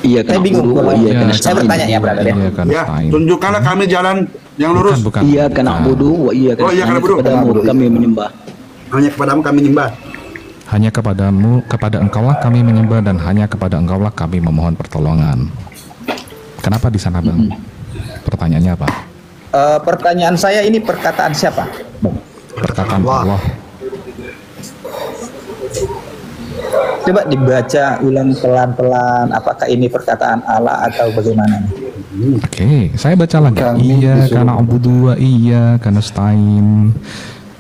Iya Saya bingung pokoknya. Saya bertanya ya, brother ya. Ya, tunjukkanlah kami jalan yang lurus. Iya karena bodoh, iya karena kami menyembah. Hanya kepadamu kami menyembah. Hanya kepada engkaulah kami menyembah dan hanya kepada engkaulah kami memohon pertolongan. Kenapa di sana, Bang? Pertanyaannya apa? Pertanyaan saya ini perkataan siapa? Perkataan Allah. Coba dibaca ulang pelan-pelan. Apakah ini perkataan Allah atau bagaimana? Oke, saya baca lagi. Iyyaka na'budu wa iyyaka nasta'in.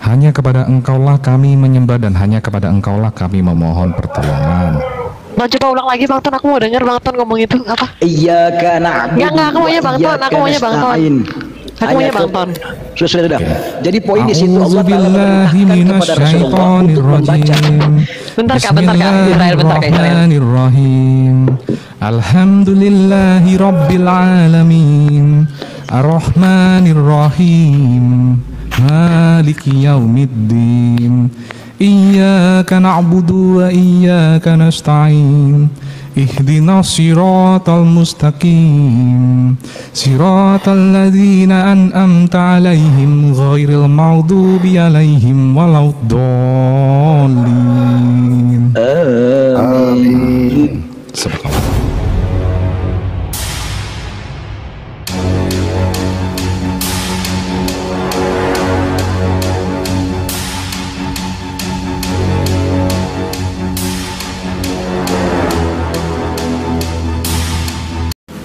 Hanya kepada engkaulah kami menyembah dan hanya kepada engkaulah kami memohon pertolongan. Bang, coba ulang lagi Bang Ton, aku mau denger Bang Ton ngomong itu apa? Iyyaka na'budu. Enggak, aku maunya Bang Ton, aku maunya Bang Ton. Aku maunya Bang Ton. Sudah. Jadi poin di situ Allah A'udzubillahi minasyaitonir rajim. Bentar Kak, Israel, bentar Kak Israel. Bismillahirrahmanirrahim. Alhamdulillahi rabbil alamin. Ar-Rahmanir-Rahim. Maliki yaumiddin. Iyyaka na'budu wa iyyaka nasta'in. Ihdinas siratal mustaqim. Siratal ladzina an'amta 'alaihim ghairil maghdubi 'alaihim waladdallin. Amin. Subhanallah.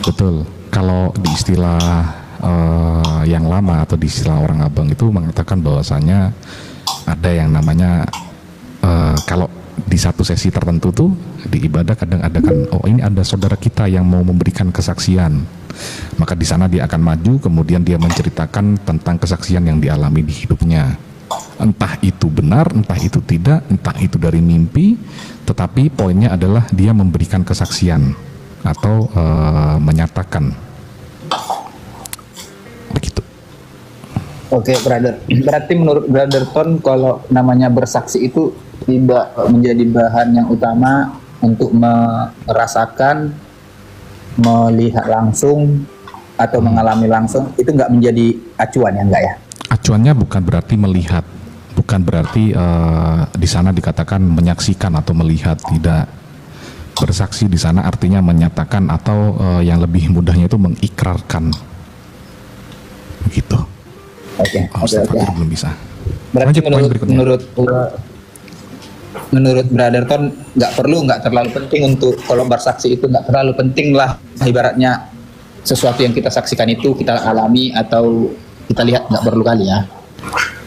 Betul. Kalau di istilah yang lama atau di istilah orang Abang itu mengatakan bahwasanya ada yang namanya kalau di satu sesi tertentu tuh di ibadah kadang ada kan, oh ini ada saudara kita yang mau memberikan kesaksian, maka di sana dia akan maju kemudian dia menceritakan tentang kesaksian yang dialami di hidupnya, entah itu benar entah itu tidak, entah itu dari mimpi, tetapi poinnya adalah dia memberikan kesaksian atau menyatakan begitu. Oke, brother. Berarti menurut brother Ton kalau namanya bersaksi itu tidak menjadi bahan yang utama untuk merasakan, melihat langsung atau mengalami langsung, itu nggak menjadi acuan ya, enggak ya? Acuannya bukan berarti melihat, bukan berarti di sana dikatakan menyaksikan atau melihat, tidak. Bersaksi di sana artinya menyatakan atau yang lebih mudahnya itu mengikrarkan, begitu. Oke. Belum bisa. Berarti menurut brother Ton nggak terlalu penting untuk kalau bersaksi itu nggak terlalu penting lah, ibaratnya sesuatu yang kita saksikan itu kita alami atau kita lihat nggak perlu kali ya.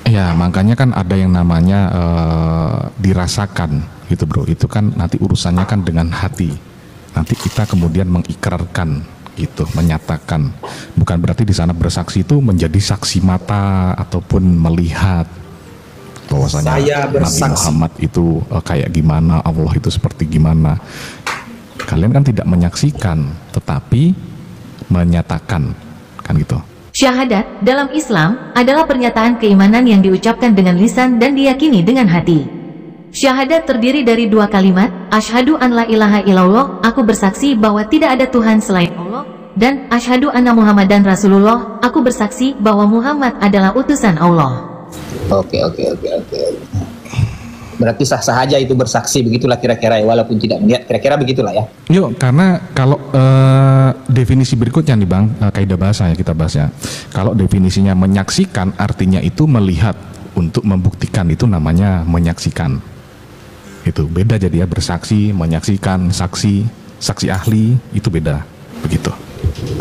Ya makanya kan ada yang namanya dirasakan gitu bro, itu kan nanti urusannya kan dengan hati, nanti kita kemudian mengikrarkan gitu, menyatakan, bukan berarti di sana bersaksi itu menjadi saksi mata ataupun melihat bahwasanya Nabi Muhammad itu kayak gimana, Allah itu seperti gimana. Kalian kan tidak menyaksikan tetapi menyatakan, kan gitu. Syahadat dalam Islam adalah pernyataan keimanan yang diucapkan dengan lisan dan diyakini dengan hati. Syahadat terdiri dari dua kalimat, asyhadu an la ilaha illallah, aku bersaksi bahwa tidak ada Tuhan selain Allah, dan asyhadu anna Muhammadan Rasulullah, aku bersaksi bahwa Muhammad adalah utusan Allah. Oke. Berarti sah-sah aja itu bersaksi, begitulah kira-kira ya, walaupun tidak melihat, kira-kira begitulah ya. Yuk, karena kalau definisi berikutnya nih Bang, kaidah bahasa ya kita bahas ya. Kalau definisinya menyaksikan artinya itu melihat, untuk membuktikan itu namanya menyaksikan. Itu beda jadi ya, bersaksi, menyaksikan, saksi ahli itu beda, begitu.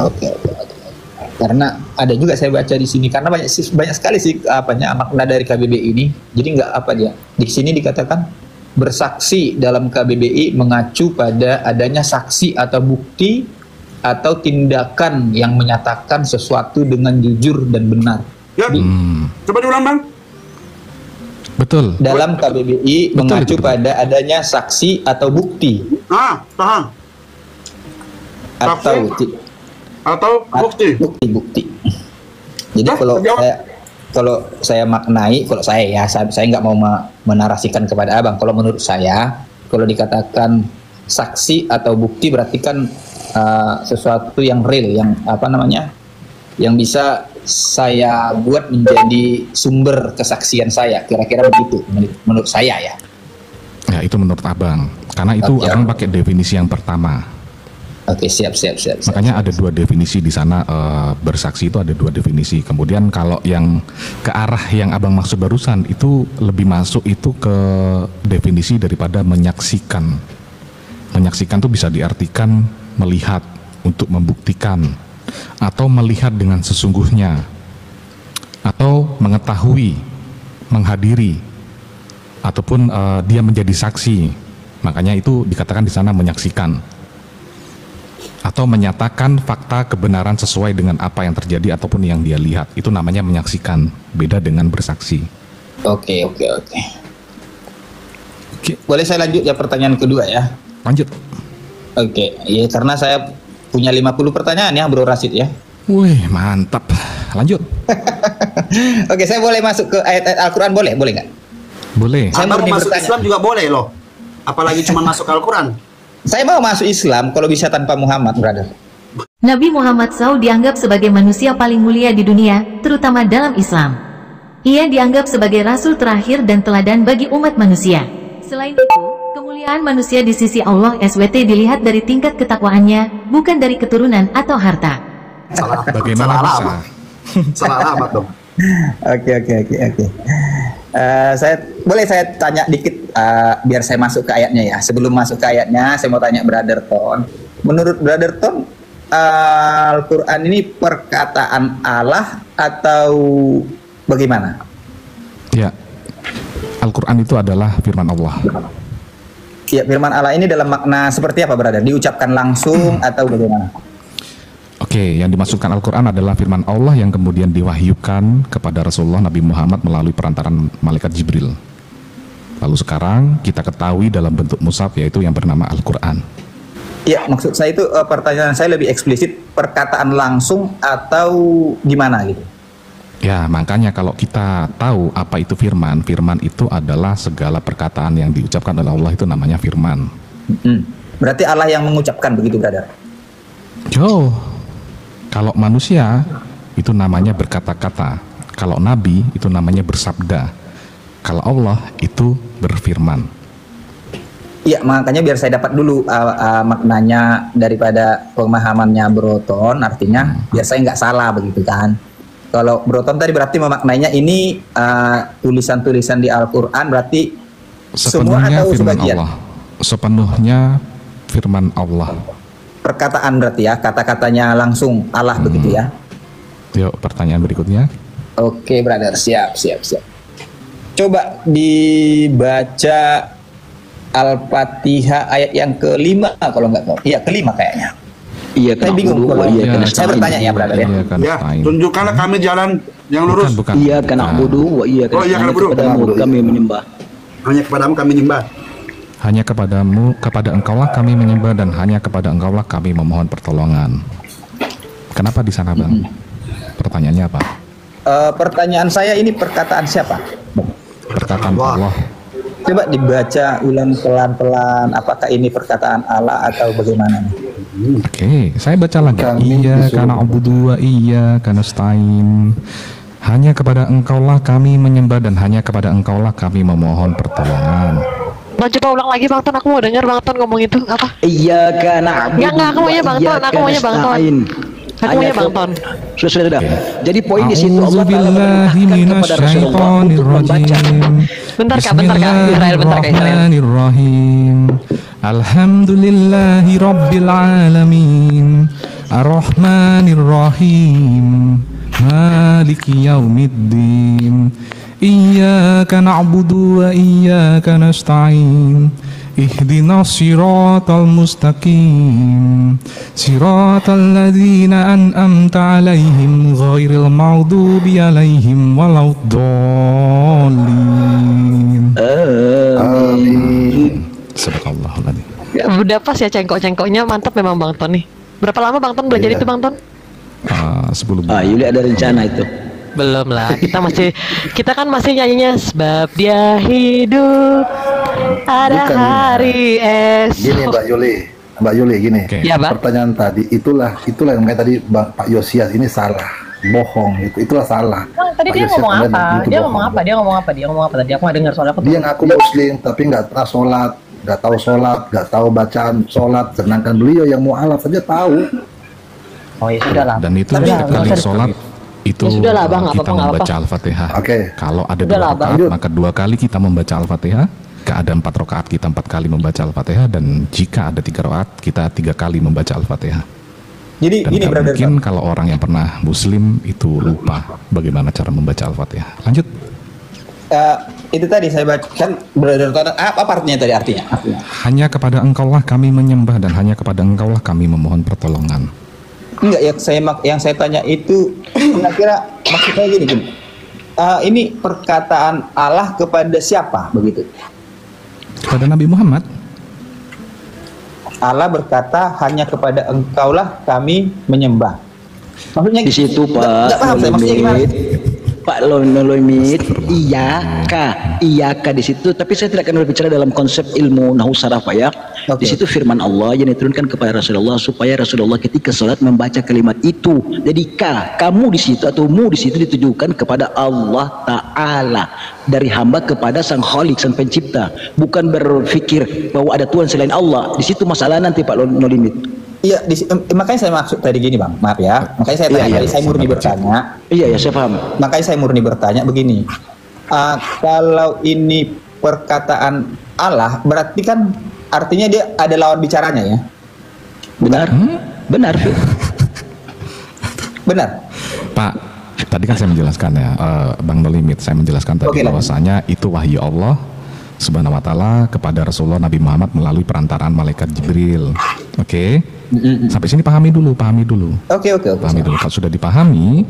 Oke. Karena ada juga saya baca di sini, karena banyak sekali sih makna dari KBBI ini. Jadi nggak apa dia di sini dikatakan bersaksi dalam KBBI mengacu pada adanya saksi atau bukti atau tindakan yang menyatakan sesuatu dengan jujur dan benar. Ya, coba diulang Bang. Betul. Dalam KBBI mengacu pada adanya saksi atau bukti. Paham. Atau bukti. Jadi kalau saya maknai, kalau saya nggak mau menarasikan kepada abang. Kalau menurut saya, kalau dikatakan saksi atau bukti berarti kan sesuatu yang real, yang yang bisa saya buat menjadi sumber kesaksian saya, kira-kira begitu menurut saya ya. Ya, itu menurut abang, karena itu abang pakai definisi yang pertama. Oke, siap. Makanya ada dua definisi di sana, bersaksi itu ada dua definisi. Kemudian kalau yang ke arah yang abang maksud barusan itu lebih masuk itu ke definisi daripada menyaksikan. Menyaksikan itu bisa diartikan melihat untuk membuktikan, atau melihat dengan sesungguhnya, atau mengetahui, menghadiri, ataupun dia menjadi saksi. Makanya itu dikatakan di sana menyaksikan. Atau menyatakan fakta kebenaran sesuai dengan apa yang terjadi ataupun yang dia lihat, itu namanya menyaksikan, beda dengan bersaksi. Oke. Boleh saya lanjut ya pertanyaan kedua ya? Lanjut. Oke, ya karena saya punya 50 pertanyaan ya Bro Rasid ya. Wih, mantap. Lanjut. Oke, saya boleh masuk ke ayat-ayat Al-Quran, boleh nggak? Boleh. Saya mau masuk Islam juga boleh loh, apalagi cuma masuk Al-Quran. Saya mau masuk Islam kalau bisa tanpa Muhammad, brother. Nabi Muhammad SAW dianggap sebagai manusia paling mulia di dunia, terutama dalam Islam. Ia dianggap sebagai rasul terakhir dan teladan bagi umat manusia. Selain itu, kemuliaan manusia di sisi Allah SWT dilihat dari tingkat ketakwaannya, bukan dari keturunan atau harta. Bagaimana bisa? Salah alamat dong. Oke. Saya tanya dikit biar saya masuk ke ayatnya ya. Sebelum masuk ke ayatnya, saya mau tanya Brother Ton. Menurut Brother Ton, Al-Quran ini perkataan Allah atau bagaimana? Ya, Al-Quran itu adalah firman Allah. Ya, firman Allah ini dalam makna seperti apa, Brother? Diucapkan langsung atau bagaimana? Oke, yang dimaksudkan Al-Quran adalah firman Allah yang kemudian diwahyukan kepada Rasulullah Nabi Muhammad melalui perantaran malaikat Jibril. Lalu sekarang kita ketahui dalam bentuk mushaf, yaitu yang bernama Al-Quran. Ya, maksud saya itu pertanyaan saya lebih eksplisit, perkataan langsung atau gimana gitu? Ya, makanya kalau kita tahu apa itu firman, firman itu adalah segala perkataan yang diucapkan oleh Allah, itu namanya firman. Berarti Allah yang mengucapkan begitu, Brother? Kalau manusia itu namanya berkata-kata, kalau Nabi itu namanya bersabda, kalau Allah itu berfirman. Iya, makanya biar saya dapat dulu maknanya daripada pemahamannya Broton, artinya biar saya nggak salah begitu kan. Kalau Broton tadi berarti memaknainya ini tulisan-tulisan di Al-Quran berarti semua atau firman sebagian? Allah. Sepenuhnya firman Allah. Perkataan berarti ya, kata-katanya langsung Allah begitu ya. Yuk, pertanyaan berikutnya. Oke, Brother, siap. Coba dibaca Al-Fatihah ayat yang kelima kalau nggak tahu. Iya, kelima kayaknya. Iya, saya bingung kalau saya bertanya ya, Brother ya. Ya, tunjukkanlah kami jalan yang lurus. Bukan. Iya, karena bodoh, iya karena kepadamu kami menyembah. Hanya kepadamu kami menyembah. Hanya kepada engkaulah kami menyembah, dan hanya kepada engkaulah kami memohon pertolongan. Kenapa di sana, Bang? Pertanyaannya apa? Pertanyaan saya ini perkataan siapa? Perkataan Allah. Coba dibaca ulang pelan-pelan. Apakah ini perkataan Allah atau bagaimana? Oke, saya baca lagi. Iya karena abudu wa iya karena nasta'in. Hanya kepada engkaulah kami menyembah, dan hanya kepada engkaulah kami memohon pertolongan. Coba ulang lagi Bang Ton, aku mau dengar Bang Ton ngomong itu apa? Iya karena Enggak, aku maunya Bang Ton, aku maunya Bang Ton. Aku maunya Bang Ton. Sudah. Jadi poin di situ Allah Taala A'udzubillahi kepada Rasulullah untuk membaca. Bentar Kak, Israel, bentar Kak Israel. Bismillahirrahmanirrahim. Alhamdulillahi rabbil alamin. Ar-Rahmanir-Rahim. Maliki yaumiddin. Iyyaka na'budu wa iyyaka nasta'in. Ihdinas siratal mustaqim. Siratal ladzina an'amta 'alaihim ghairil maghdubi 'alaihim waladdallin. Amin. Subhanallahul Ya, udah pas ya cengkok-cengkoknya, mantap memang Bang Ton nih. Berapa lama Bang Ton belajar itu Bang Ton? 10 bulan. Yuli ada rencana itu. Belum lah, kita kan masih nyanyinya sebab dia hidup ada Bukan, hari esok. Gini Mbak Yuli, Mbak Yuli gini. Oke. Iya, Pak. Pertanyaan tadi itulah yang kayak tadi Pak Yosias ini salah, bohong itulah salah. Bang, tadi Pak dia Yosias ngomong kemarin apa? itu Dia bohong. ngomong apa? Dia ngomong apa tadi? Aku nggak dengar soalnya aku. Dia ngaku muslim tapi nggak pernah sholat, nggak tahu bacaan sholat, sedangkan beliau yang mualaf saja tahu. Oh ya sudah lah. Dan itu Tapi setiap nggak kali usah sholat itu Ya sudahlah, Bang, nggak kita apa-apa, nggak membaca Al-Fatihah. Oke. Kalau ada Sudahlah, 2 Bang. rakaat maka 2 kali kita membaca Al-Fatihah. Jika ada 4 rakaat kita 4 kali membaca Al-Fatihah, dan jika ada 3 rakaat kita 3 kali membaca Al-Fatihah. Jadi Dan gini nggak brother. mungkin kalau orang yang pernah muslim itu lupa bagaimana cara membaca Al-Fatihah. Lanjut. Itu tadi saya baca kan brother apa artinya tadi artinya? Hanya kepada Engkaulah kami menyembah dan hanya kepada Engkaulah kami memohon pertolongan. Enggak, yang saya tanya itu kira-kira maksudnya gini. Ini perkataan Allah kepada siapa begitu? Kepada Nabi Muhammad. Allah berkata hanya kepada Engkaulah kami menyembah. Maksudnya Di situ nggak Pak paham saya maksudnya gimana? Pak Loimit, iyaka di situ. Tapi saya tidak akan berbicara dalam konsep ilmu nahwu saraf Pak ya. Oke. Di situ firman Allah yang diturunkan kepada Rasulullah supaya Rasulullah ketika salat membaca kalimat itu. Jadi kamu di situ atau mu di situ ditujukan kepada Allah Taala, dari hamba kepada Sang Khalik, Sang Pencipta. Bukan berpikir bahwa ada Tuhan selain Allah. Di situ masalah nanti Pak Loimit. Iya, makanya saya maksud tadi gini Bang, maaf ya. Makanya saya tanya, tadi saya murni bertanya. Iya saya paham. Makanya saya murni bertanya begini. Kalau ini perkataan Allah, berarti kan artinya dia ada lawan bicaranya ya? Benar? Benar. Benar? Pak, tadi kan saya menjelaskan ya, Bang Nolimit, saya menjelaskan tadi Oke, bahwasanya itu wahyu Allah Subhanahu wa Ta'ala kepada Rasulullah Nabi Muhammad melalui perantaraan malaikat Jibril. Oke? Sampai sini pahami dulu. Oke. Pahami dulu. Kalau sudah dipahami,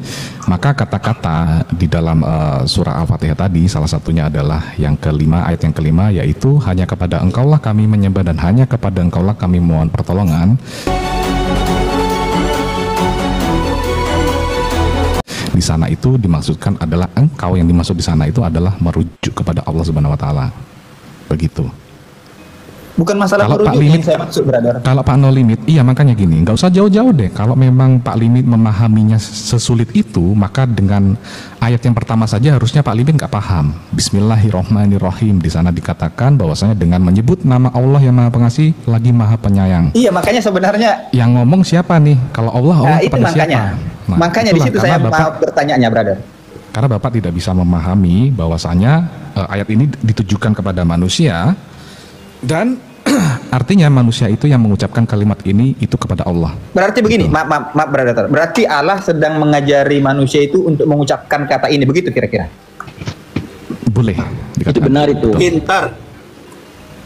maka kata-kata di dalam surah Al-Fatihah tadi salah satunya adalah yang kelima, ayat yang kelima, yaitu hanya kepada Engkaulah kami menyembah dan hanya kepada Engkaulah kami mohon pertolongan. Di sana itu dimaksudkan adalah engkau, yang dimaksud di sana itu adalah merujuk kepada Allah Subhanahu wa Ta'ala. Begitu. Bukan masalah Kalau Pak merujuk Limit, yang saya maksud, brother. kalau Pak No Limit, iya makanya gini, nggak usah jauh-jauh deh. Kalau memang Pak Limit memahaminya sesulit itu, maka dengan ayat yang pertama saja harusnya Pak Limit nggak paham. Bismillahirrohmanirrohim. Di sana dikatakan bahwasanya dengan menyebut nama Allah yang Maha Pengasih lagi Maha Penyayang. Iya, makanya sebenarnya Yang ngomong siapa nih? Kalau Allah itu kepada makanya. siapa? Nah, Makanya di itulah, situ karena saya mau bertanya, brother. Karena Bapak tidak bisa memahami bahwasanya ayat ini ditujukan kepada manusia dan artinya manusia itu yang mengucapkan kalimat ini itu kepada Allah. Berarti begini, maaf brother. Berarti Allah sedang mengajari manusia itu untuk mengucapkan kata ini, begitu kira-kira? Boleh Itu benar itu. Pintar.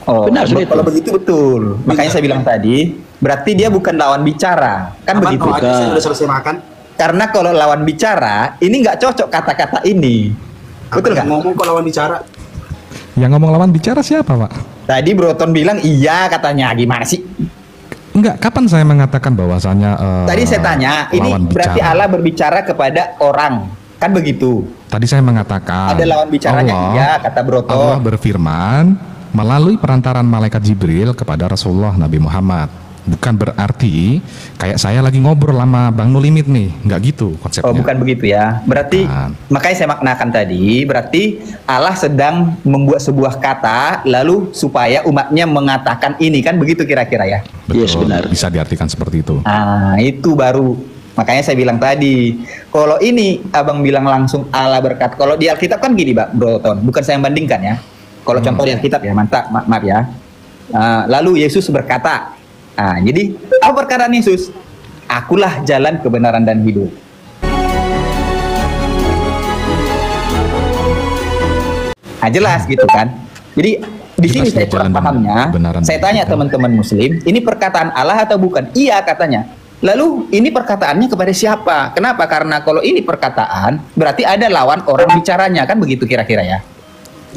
Oh, Benar, sudah kalau itu. begitu betul. Makanya saya bilang tadi, berarti dia bukan lawan bicara, kan Abang, begitu? kalau Adi saya udah selesai makan. Karena kalau lawan bicara, ini nggak cocok kata-kata ini. Betul nggak? Ngomong kok lawan bicara. Yang ngomong lawan bicara siapa, Pak? Tadi Broton bilang iya katanya, gimana sih? Enggak, kapan saya mengatakan bahwasanya Tadi saya tanya, ini lawan berarti bicara? Allah berbicara kepada orang, kan begitu? Tadi saya mengatakan Ada lawan bicaranya, iya kata Broton. Allah berfirman melalui perantaran malaikat Jibril kepada Rasulullah Nabi Muhammad. Bukan berarti kayak saya lagi ngobrol sama Bang No Limit nih, nggak gitu konsepnya. Oh, bukan begitu ya. Berarti makanya saya maknakan tadi, berarti Allah sedang membuat sebuah kata lalu supaya umatnya mengatakan ini, kan begitu kira-kira ya. Betul, Yes, benar. bisa diartikan seperti itu. Ah, itu baru. Makanya saya bilang tadi, kalau ini Abang bilang langsung Allah berkata. Kalau di Alkitab kan gini, Pak Broton, bukan saya yang bandingkan ya. Kalau contoh di Alkitab ya, mantap, maaf ya. Lalu Yesus berkata, jadi apa perkataan Yesus? Akulah jalan kebenaran dan hidup. Jelas gitu kan. Jadi di sini Jelas saya jalan kurang dan pahamnya. kebenaran Saya dan tanya hidup. teman-teman Muslim, ini perkataan Allah atau bukan? Iya katanya. Lalu ini perkataannya kepada siapa? Kenapa? Karena kalau ini perkataan, berarti ada lawan orang bicaranya, kan begitu kira-kira ya.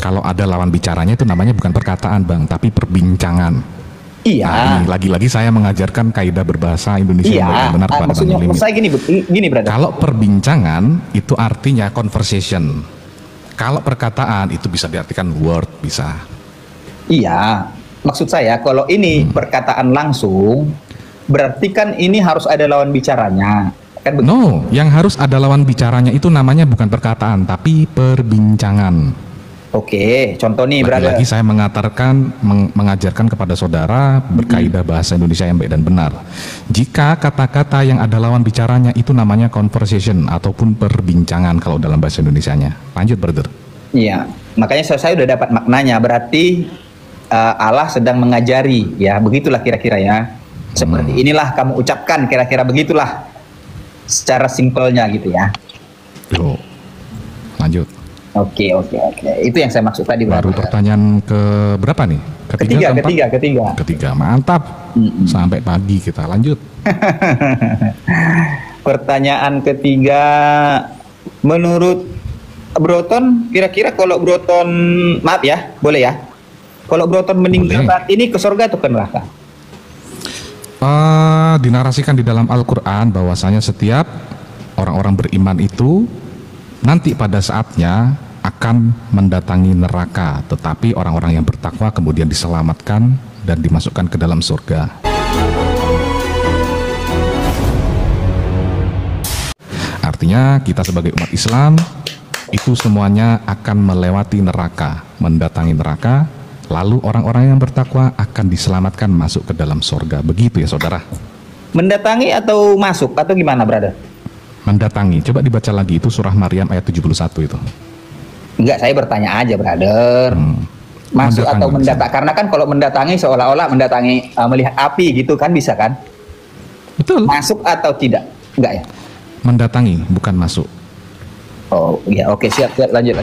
Kalau ada lawan bicaranya itu namanya bukan perkataan, Bang, tapi perbincangan. Iya. Nah, ini lagi-lagi saya mengajarkan kaidah berbahasa Indonesia Iya. yang benar kepada Maksudnya Bang No Limit. saya gini brother. Kalau perbincangan itu artinya conversation. Kalau perkataan itu bisa diartikan word, bisa. Iya. maksud saya kalau ini perkataan langsung, berarti kan ini harus ada lawan bicaranya. Kan begitu? No, yang harus ada lawan bicaranya itu namanya bukan perkataan, tapi perbincangan. Oke, contoh nih berada. Lagi-lagi saya mengajarkan kepada saudara berkaidah bahasa Indonesia yang baik dan benar. Jika kata-kata yang ada lawan bicaranya itu namanya conversation ataupun perbincangan kalau dalam bahasa Indonesianya. Lanjut, brother. Iya, makanya saya udah dapat maknanya. Berarti Allah sedang mengajari, ya begitulah kira-kira ya. Seperti inilah kamu ucapkan, kira-kira begitulah. Secara simpelnya gitu ya. Yo, lanjut. Oke. Itu yang saya maksud tadi. Baru pertanyaan ke berapa nih? Ketiga. Mantap. Sampai pagi kita lanjut. Pertanyaan ketiga, menurut Broton, kira-kira kalau Broton, maaf ya, boleh ya? Kalau Broton meninggal saat ini ke surga atau ke neraka? Dinarasikan di dalam Al-Quran bahwasanya setiap orang-orang beriman itu nanti pada saatnya akan mendatangi neraka, tetapi orang-orang yang bertakwa kemudian diselamatkan dan dimasukkan ke dalam surga. Artinya kita sebagai umat Islam itu semuanya akan melewati neraka, mendatangi neraka, lalu orang-orang yang bertakwa akan diselamatkan masuk ke dalam surga. Begitu ya saudara? Mendatangi atau masuk atau gimana, brother? Mendatangi. Coba dibaca lagi, itu surah Maryam ayat 71 itu. Enggak, saya bertanya aja, brother. Masuk mendatangi atau mendatangi? Karena kan kalau mendatangi seolah-olah mendatangi melihat api gitu kan, bisa kan? Betul. Masuk atau tidak? Enggak ya? Mendatangi, bukan masuk. Oh iya, oke, siap, lanjut.